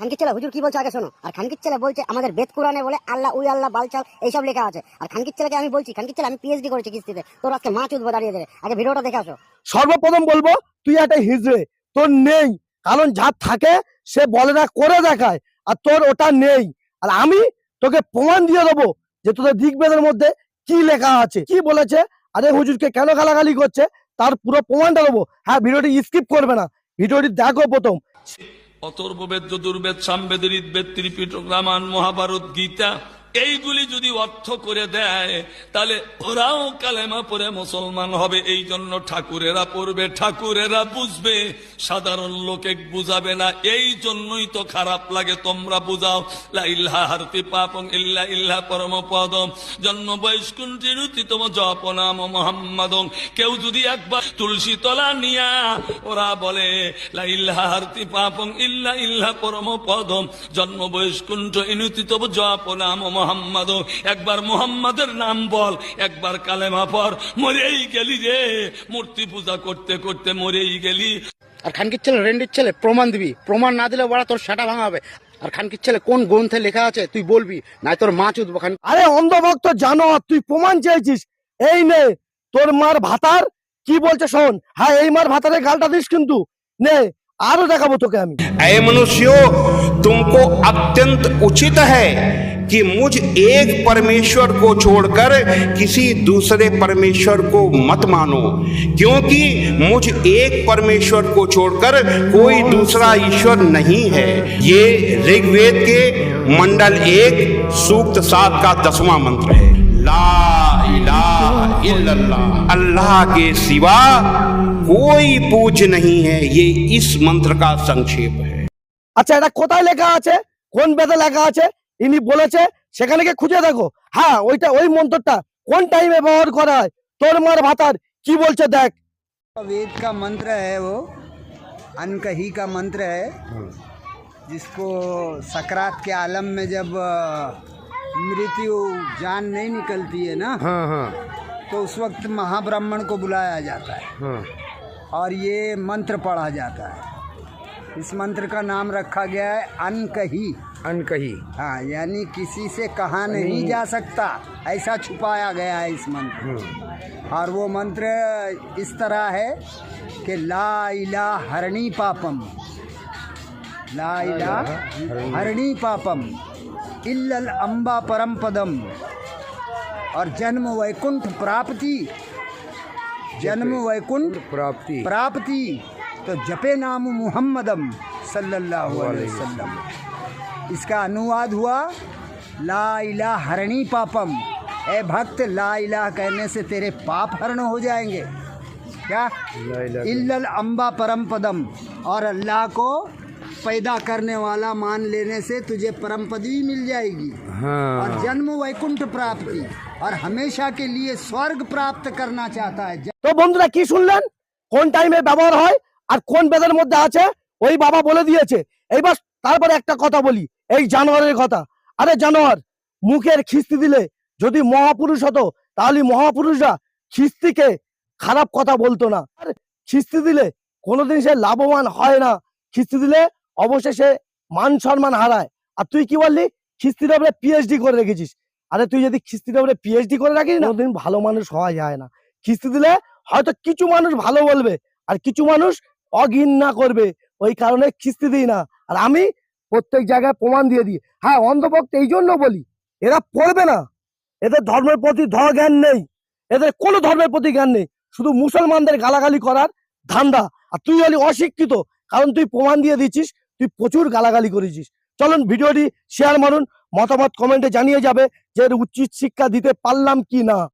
খানকির ছেলে হুজুর কি বলছে আগে শোনো। আর খানকির ছেলে বলছে আমাদের বেদ কোরআনে বলে আল্লাহ উই আল্লাহ বালচাল এইসব লেখা আছে। আর খানকির ছেলেকে আমি বলছি, খানকির ছেলে আমি পিএইচডি করেছি কিস্তিতে, তোর আজকে মাছ উঠবো দাঁড়িয়ে দেবে। আগে ভিডিওটা দেখে আসো। সর্বপ্রথম বলবো তুই একটা হিজড়ে, তোর নেই, কারণ যা থাকে সে বলে না করে দেখায়, আর তোর ওটা নেই। আর আমি তোকে প্রমাণ দিয়ে দেবো যে তোদের দিগবেদের মধ্যে কি লেখা আছে, কি বলেছে, আরে হুজুরকে কেন গালাগালি করছে তার পুরো প্রমাণটা দেবো। হ্যাঁ, ভিডিওটি স্কিপ করবে না, ভিডিওটি দেখো প্রথম। অথর্ববেদ, যজুর্বেদ, সামবেদ, ঋগ্বেদ, ত্রিপিটক, রামায়ণ, মহাভারত, গীতা এইগুলি যদি অর্থ করে দেয় তাহলে ওরাও কালেমা পড়ে মুসলমান হবে। এই জন্য ঠাকুরেরা পড়বে, ঠাকুরেরা বুঝবে, সাধারণ লোকে বুঝাবে না। এই জন্যই তো খারাপ লাগে। তোমরা বুঝাও লা ইলাহা হারতি পাপং ইল্লা ইল্লা পরম পদম জন্ম বৈষ্কুণ্ঠিরুতিতম জপ নাম মুহাম্মাদং। কেউ যদি একবার তুলসী তলা নিয়া ওরা বলে লা ইলাহা হারতি পাপং ইল্লা ইল্লা পরম পদম জন্ম বৈষ্কুণ্ঠ ইনুতিতম জপ নাম মোহাম্মদ, একবার মোহাম্মদের নাম বল, একবার কালেমা পড়, মরেই গেলি রে। মূর্তি পূজা করতে করতে মরেই গেলি। আর খানকির ছেলে রেন্ডির ছেলে প্রমাণ দিবি, প্রমাণ না দিলে বড়া তোর সেটা ভাঙা হবে। আর খানকির ছেলে কোন গ্রন্থে লেখা আছে তুই বলবি, নাই তোর মা চুদবো। আরে অন্ধভক্ত জানো, তুই প্রমাণ চেয়েছিস, এই নে তোর মার ভাতার কি বলছে শোন। হ্যাঁ, এই মার ভাতারে গালটা দিস কিন্তু, নে আরো দেখাবো তোকে আমি। ऐ मनुष्यों, तुमको अत्यंत उचित है कि मुझ एक परमेश्वर को छोड़कर किसी दूसरे परमेश्वर को मत मानो, क्योंकि मुझ एक परमेश्वर को छोड़कर कोई दूसरा ईश्वर नहीं है। ये ऋग्वेद के मंडल 1 सूक्त 7 का 10वां मंत्र है। ला इलाहा इल्लल्लाह, अल्लाह के सिवा कोई पूज्य नहीं है। ये इस मंत्र का संक्षेप है। আচ্ছা, এটা কোথায় লেখা আছে, কোন বেদে লেখা আছে ইনি বলেছে, সেখানে গিয়ে খুঁজে দেখো। হ্যাঁ, ওই মন্ত্রটা কোন টাইমে ব্যবহার করা হয়, তোর মার ভাতার কি বলছে দেখ। वेद का मंत्र है, वो अनकही का मंत्र है, जिसको सकरात के आलम में जब मृत्यु जान नहीं निकलती है ना, तो उस वक्त महाब्राह्मण को बुलाया जाता है और ये मंत्र पढ़ा जाता है। इस मंत्र का नाम रखा गया है अनकही। अनकही, हाँ, यानी किसी से कहा नहीं जा सकता, ऐसा छुपाया गया है इस मंत्र। और वो मंत्र इस तरह है कि ला इलाहा हरणी पापम, ला इलाहा हरणी पापम इल्लल अम्बा परम पदम, और जन्म वैकुंठ प्राप्ति, जन्म वैकुंठ प्राप्ति तो जपे नाम मुहम्मदम सल्लल्लाहु अलैहि वसल्लम। इसका अनुवाद हुआ ला इलाहा हरणी पापम। ए भक्त, ला इलाहा कहने से तेरे पाप हरण हो जाएंगे। क्या? इल्लल अम्बा परम पदम, और अल्लाह को पैदा करने वाला मान लेने से तुझे परम पदवी मिल जाएगी। और जन्म वैकुंठ प्राप्ति, और हमेशा के लिए स्वर्ग प्राप्त करना चाहता है। তো বন্ধুরা কি শুনলেন, কোন টাইমে ব্যবহার হয় আর কোন বেদের মধ্যে আছে ওই বাবা বলে দিয়েছে। এইবার তারপরে একটা কথা বলি, এই জানোয়ারের কথা। আরে জানোয়ার, মুখের খিস্তি দিলে যদি মহাপুরুষ হতো তাহলে মহাপুরুষরা খিস্তিকে খারাপ কথা বলতো না। আর খিস্তি দিলে কোনোদিন সে লাভবান হয় না, খিস্তি দিলে অবশেষে মান সম্মান হারায়। আর তুই কি বললি, খিস্তির উপরে পিএইচডি করে রেখেছিস। আরে তুই যদি খিস্তির উপরে পিএইচডি করে রাখিস না, কোনোদিন ভালো মানুষ হওয়া যায় না। খিস্তি দিলে হয়তো কিছু মানুষ ভালো বলবে আর কিছু মানুষ অঘৃণা করবে, ওই কারণে খিস্তি দিই না। আর আমি প্রত্যেক জায়গায় প্রমাণ দিয়ে দিই। হ্যাঁ, অন্ধভক্ত এই জন্য বলি, এরা পড়বে না, এদের ধর্মের প্রতি জ্ঞান নেই, এদের কোনো ধর্মের প্রতি জ্ঞান নেই, শুধু মুসলমানদের গালাগালি করার ধান্দা। আর তুই হলি অশিক্ষিত, কারণ তুই প্রমাণ দিয়ে দিচ্ছিস, তুই প্রচুর গালাগালি করেছিস। চলুন ভিডিওটি শেয়ার মারুন, মতামত কমেন্টে জানিয়ে যাবে যে এর উচিত শিক্ষা দিতে পারলাম কি না।